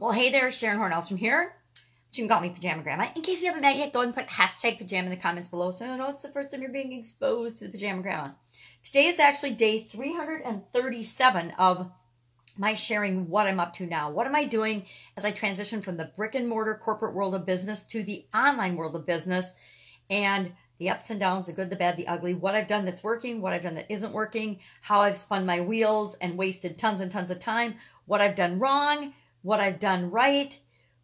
Well, hey there, Sharon Horne-Ellstrom here. You can call me Pajama Grandma. In case you haven't met yet, go ahead and put hashtag pajama in the comments below so you know it's the first time you're being exposed to the Pajama Grandma. Today is actually day 337 of my sharing what I'm up to now. What am I doing as I transition from the brick and mortar corporate world of business to the online world of business, and the ups and downs, the good, the bad, the ugly, what I've done that's working, what I've done that isn't working, how I've spun my wheels and wasted tons and tons of time, what I've done wrong, what I've done right,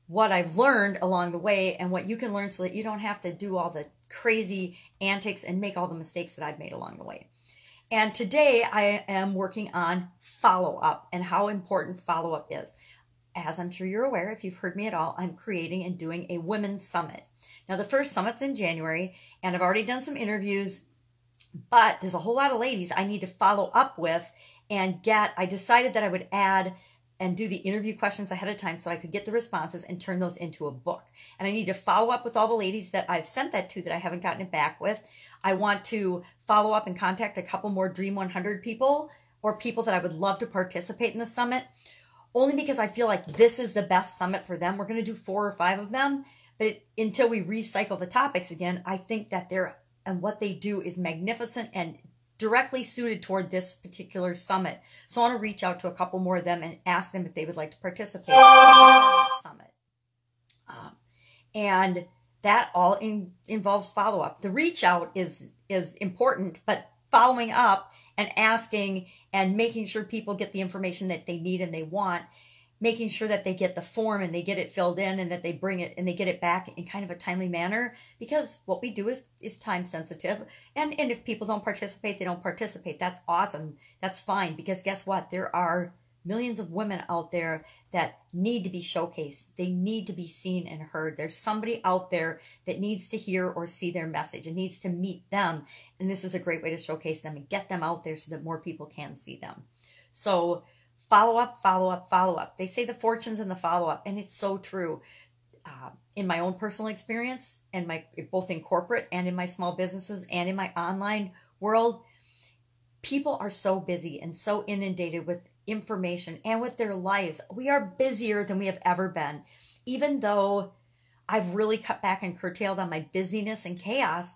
what I've learned along the way, and what you can learn so that you don't have to do all the crazy antics and make all the mistakes that I've made along the way. And today I am working on follow-up and how important follow-up is. As I'm sure you're aware, if you've heard me at all, I'm creating and doing a women's summit. Now, the first summit's in January, and I've already done some interviews, but there's a whole lot of ladies I need to follow up with and get. I decided that I would add and do the interview questions ahead of time so I could get the responses and turn those into a book. And I need to follow up with all the ladies that I've sent that to that I haven't gotten it back with. I want to follow up and contact a couple more Dream 100 people or people that I would love to participate in the summit, only because I feel like this is the best summit for them. We're going to do 4 or 5 of them, but until we recycle the topics again, I think that what they do is magnificent and directly suited toward this particular summit. So I want to reach out to a couple more of them and ask them if they would like to participate in the summit. And that all involves follow-up. The reach out is important, but following up and asking and making sure people get the information that they need and they want, making sure that they get the form and they get it filled in and that they bring it and they get it back in kind of a timely manner, because what we do is time sensitive. And if people don't participate, they don't participate. That's awesome. That's fine, because guess what? There are millions of women out there that need to be showcased. They need to be seen and heard. There's somebody out there that needs to hear or see their message and needs to meet them. And this is a great way to showcase them and get them out there so that more people can see them. So follow up, follow up, follow up. They say the fortune's in the follow up, and it's so true. In my own personal experience, and both in corporate and in my small businesses and in my online world, people are so busy and so inundated with information and with their lives. We are busier than we have ever been. Even though I've really cut back and curtailed on my busyness and chaos,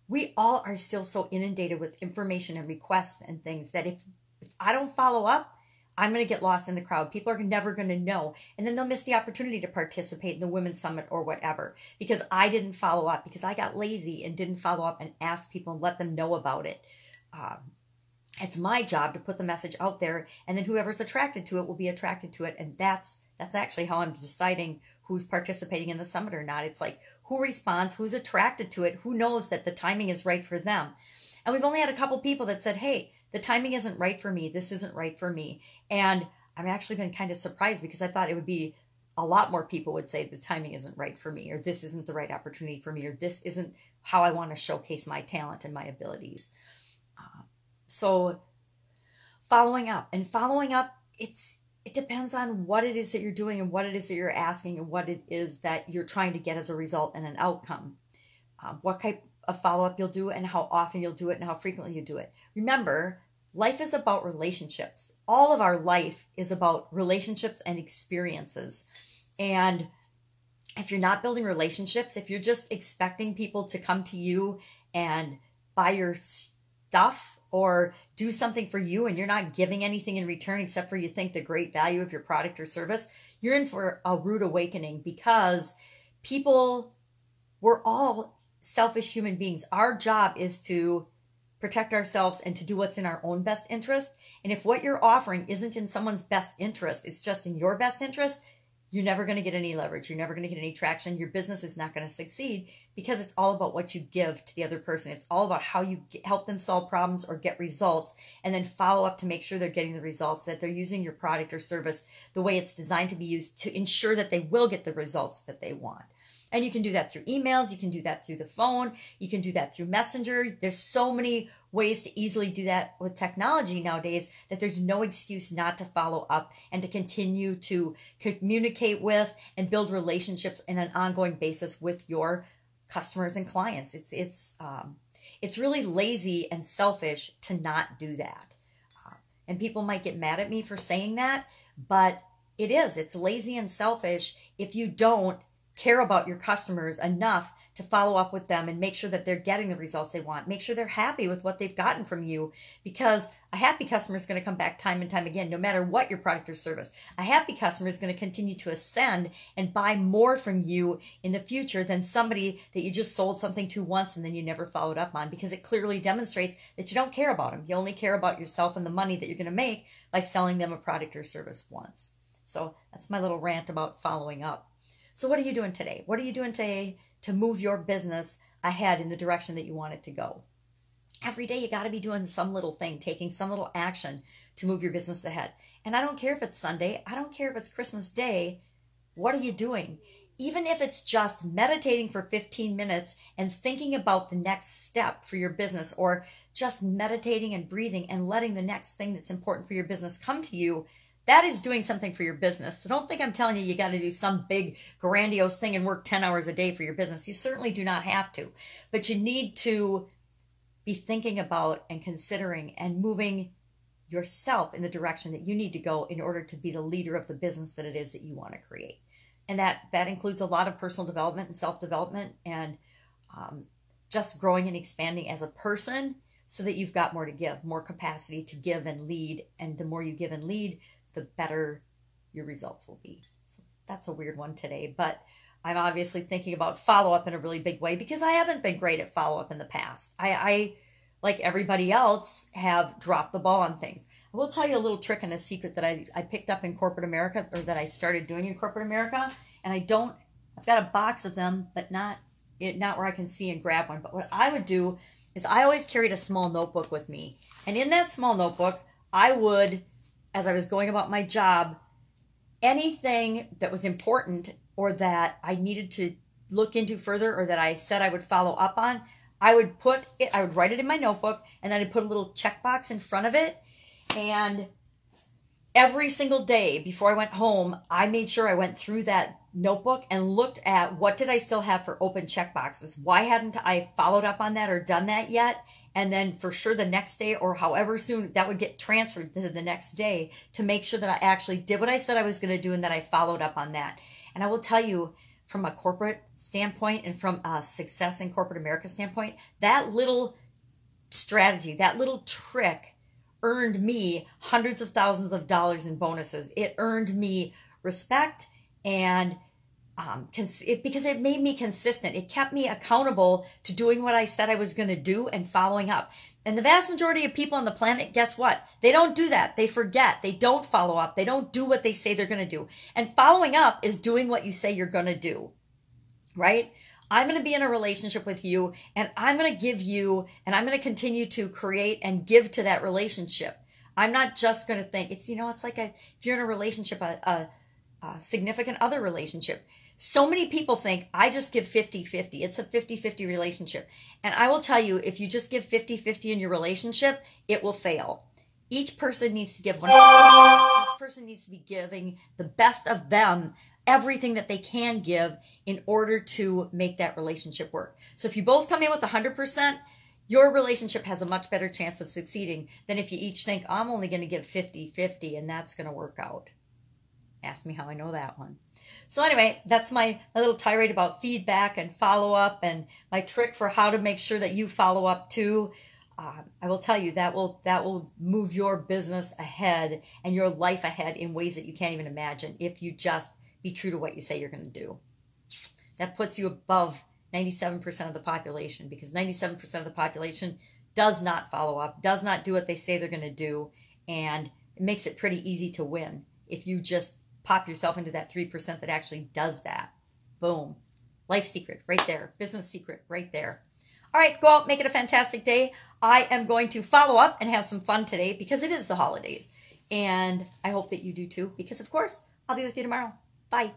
we all are still so inundated with information and requests and things that if I don't follow up, I'm going to get lost in the crowd. People are never going to know. And then they'll miss the opportunity to participate in the Women's Summit or whatever, because I didn't follow up, because I got lazy and didn't follow up and ask people and let them know about it. It's my job to put the message out there, and then whoever's attracted to it will be attracted to it. And that's actually how I'm deciding who's participating in the summit or not. It's like who responds, who's attracted to it, who knows that the timing is right for them. And we've only had a couple people that said, hey, the timing isn't right for me. This isn't right for me. And I've actually been kind of surprised, because I thought it would be a lot more people would say the timing isn't right for me, or this isn't the right opportunity for me, or this isn't how I want to showcase my talent and my abilities. So following up, it depends on what it is that you're doing and what it is that you're asking and what it is that you're trying to get as a result and an outcome. What type of follow-up you'll do and how often you'll do it and how frequently you do it. Remember, life is about relationships. All of our life is about relationships and experiences. And if you're not building relationships, if you're just expecting people to come to you and buy your stuff or do something for you, and you're not giving anything in return except for you think the great value of your product or service, you're in for a rude awakening, because we're all selfish human beings. Our job is to protect ourselves and to do what's in our own best interest. And if what you're offering isn't in someone's best interest, it's just in your best interest, you're never going to get any leverage. You're never going to get any traction. Your business is not going to succeed, because it's all about what you give to the other person. It's all about how you help them solve problems or get results, and then follow up to make sure they're getting the results, that they're using your product or service the way it's designed to be used to ensure that they will get the results that they want. And you can do that through emails. You can do that through the phone. You can do that through Messenger. There's so many ways to easily do that with technology nowadays that there's no excuse not to follow up and to continue to communicate with and build relationships in an ongoing basis with your customers and clients. It's really lazy and selfish to not do that. And people might get mad at me for saying that, but It is. It's lazy and selfish if you don't care about your customers enough to follow up with them and make sure that they're getting the results they want. Make sure they're happy with what they've gotten from you, because a happy customer is going to come back time and time again, no matter what your product or service. A happy customer is going to continue to ascend and buy more from you in the future than somebody that you just sold something to once and then you never followed up on, because it clearly demonstrates that you don't care about them. You only care about yourself and the money that you're going to make by selling them a product or service once. So that's my little rant about following up. So what are you doing today? What are you doing today to move your business ahead in the direction that you want it to go? Every day you got to be doing some little thing, taking some little action to move your business ahead. And I don't care if it's Sunday. I don't care if it's Christmas Day. What are you doing? Even if it's just meditating for 15 minutes and thinking about the next step for your business, or just meditating and breathing and letting the next thing that's important for your business come to you, that is doing something for your business. So don't think I'm telling you got to do some big grandiose thing and work 10 hours a day for your business. You certainly do not have to, but you need to be thinking about and considering and moving yourself in the direction that you need to go in order to be the leader of the business that it is that you want to create. And that includes a lot of personal development and self-development, and just growing and expanding as a person so that you've got more to give, more capacity to give and lead. And the more you give and lead, the better your results will be. So that's a weird one today, but I'm obviously thinking about follow-up in a really big way, because I haven't been great at follow-up in the past. I, like everybody else, have dropped the ball on things. I will tell you a little trick and a secret that I picked up in corporate America, or that I started doing in corporate America. And I've got a box of them, but not where I can see and grab one. But what I would do is I always carried a small notebook with me. And in that small notebook, I would, as I was going about my job, anything that was important or that I needed to look into further, or that I said I would follow up on, I would write it in my notebook, and then I'd put a little checkbox in front of it. And every single day before I went home, I made sure I went through that notebook and looked at what did I still have for open checkboxes. Why hadn't I followed up on that or done that yet? And then for sure the next day, or however soon, that would get transferred to the next day to make sure that I actually did what I said I was going to do and that I followed up on that. And I will tell you, from a corporate standpoint and from a success in corporate America standpoint, that little strategy, that little trick earned me hundreds of thousands of dollars in bonuses. It earned me respect, and because it made me consistent. It kept me accountable to doing what I said I was going to do and following up. And the vast majority of people on the planet, guess what? They don't do that. They forget. They don't follow up. They don't do what they say they're going to do. And following up is doing what you say you're going to do, right? I'm going to be in a relationship with you, and I'm going to give you, and I'm going to continue to create and give to that relationship. I'm not just going to think, it's like if you're in a relationship, a significant other relationship. So many people think, I just give 50-50. It's a 50-50 relationship. And I will tell you, if you just give 50-50 in your relationship, it will fail. Each person needs to give 100%. Each person needs to be giving the best of them, everything that they can give in order to make that relationship work. So if you both come in with 100%, your relationship has a much better chance of succeeding than if you each think, I'm only going to give 50-50 and that's going to work out. Ask me how I know that one. So anyway, that's my little tirade about feedback and follow-up, and my trick for how to make sure that you follow up too. I will tell you that will move your business ahead and your life ahead in ways that you can't even imagine if you just be true to what you say you're going to do. That puts you above 97% of the population, because 97% of the population does not follow up, does not do what they say they're going to do, and it makes it pretty easy to win if you just pop yourself into that 3% that actually does that. Boom. Life secret right there. Business secret right there. All right, go out, make it a fantastic day. I am going to follow up and have some fun today because it is the holidays. And I hope that you do too, because of course, I'll be with you tomorrow. Bye.